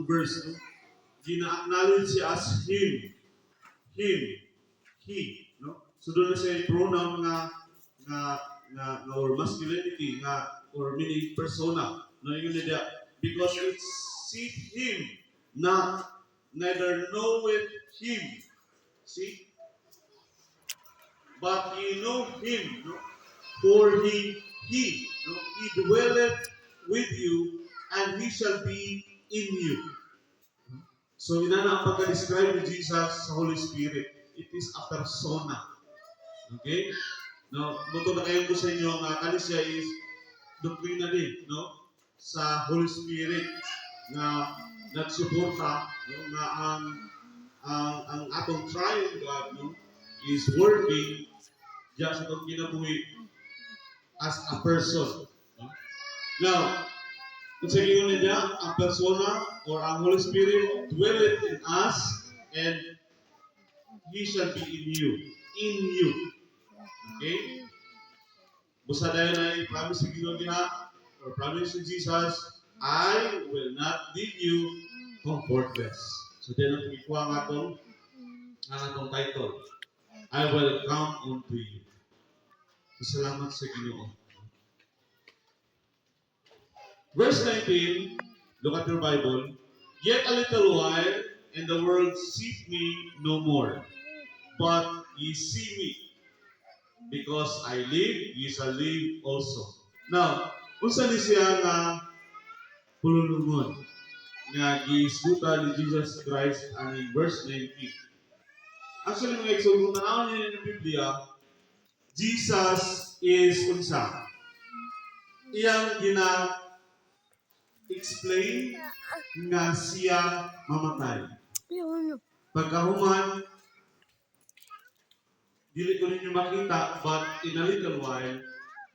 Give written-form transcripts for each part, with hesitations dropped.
atong verse, no? Gina-acknowledge siya as him, he, no? So doon na siya yung pronoun nga or masculinity or meaning persona, no? Yun na because it's see him, not neither knoweth him. See? But ye know him, no? For he, no? He dwelleth with you, and he shall be in you. So, ina na ang pagka-describe ni Jesus sa Holy Spirit. It is a persona. Okay? No, muto na kayo ko sa inyo, ang kanisya is doktrina din, no? Sa Holy Spirit na nagsuporta, no? Na ang atong triune God, no? Is working diyan sa itong kinabuhi as a person. No? Now, kung sa inyo niya, ang persona or ang Holy Spirit dwelleth in us and He shall be in you. In you. Okay? Busa dahil na i-promise sa Ginoo niya or promise to Jesus, I will not leave you comfortless. So, din ang ikuha ang atong title. I will come unto you. So, salamat sa Ginoo. Verse 19, look at your Bible. Yet a little while, and the world seeth me no more. But ye see me. Because I live, ye shall live also. Now, unsa ni siya nga pululungon nga giisguta ni Jesus Christ and in verse 19. Actually, mga igsoon, kung tanaw niyo ng Biblia, Jesus is unsa? Iyang explain nga siya mamatay. Pagkahuman, dili ko ninyo makita, but in a little while,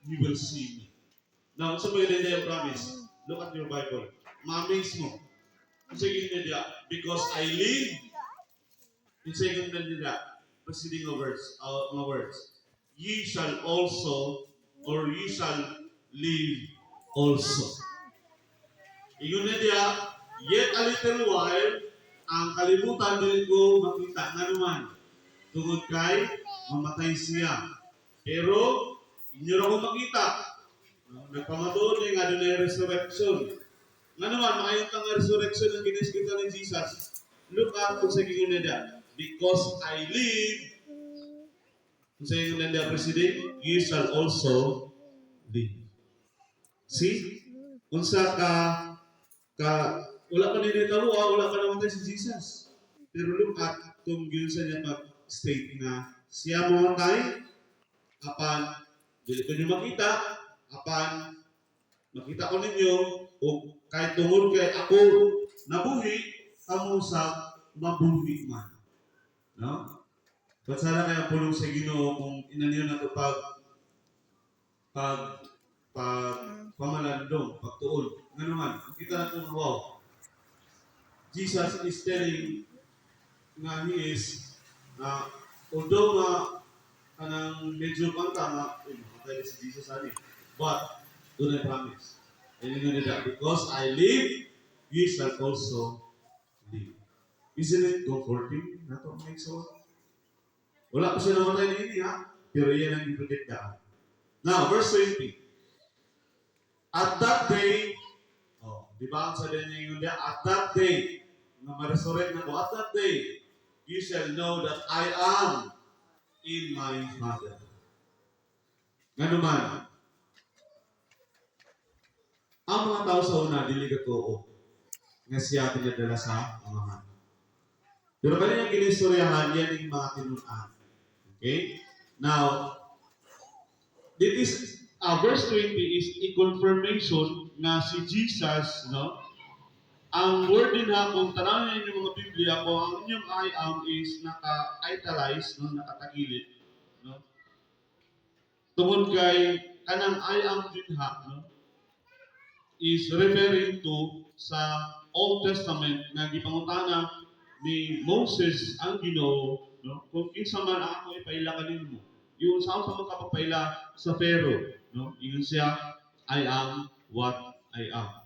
you will see me. Now, sa mga nila yung promise, look at your Bible. Ma-amaze mo. Sige nila, because I live, in second nila, preceding the words, ye shall also, or ye shall live also. Ingon na diya, yet a little while, ang kalibutan din ko makita nga naman. Tungod kay, mamatay siya. Pero, inyo na ko makita. Nagpamatuon nga doon ay resurrection. Nga naman, makayong tang resurrection ang kiniskita ni Jesus. Look at kung sa ingon na diya. Because I live, kung sa ingon na diya, President, you shall also live. See? Kung sa wala pa din italuwa, wala pa naman tayo si Jesus. Pero look at kung yun sa niya mag-state na siya mamatay, apan, dili ko niyo makita, apan, makita ko ninyo, o kahit tungod kay ako nabuhi, kamo sa mabuhi man. No? Ba't sana kaya pulong sa Ginoo kung inaniyo na ito pamalandong, pagtuon. Nga naman, kita na ito, wow. Jesus is telling nga he is although kanang medyo kanta nga makatay si Jesus ani, but do not promise. And you know that because I live, you shall also live. Isn't it comforting? Nato make so. Wala pa siya namatay nini ha, pero yan ang i-predict na. Now, verse 20. At that day, di ba ang sabihin niya yun at that day, na ma-resurrect na po, at that day, you shall know that I am in my Father. Nga naman, ang mga tao sa una, dili katoo, nga siya pinadala sa Amahan. Pero bali niyang ginistoryahan, yan yung mga tinunan. Okay? Now, verse 20 is a confirmation na si Jesus, no? Ang word din ha, kung tanawin niyo mga Biblia, kung ang inyong I am is naka-italize, no? Nakatagilid, no? Tungod kay kanang I am din ha, no? Is referring to sa Old Testament na gipangutana ni Moses ang Ginoo, no? Kung kinsa man ako ipaila kanimo. Yung sa magkapagpaila sa Pharaoh, no? Ingon siya, I am what I am.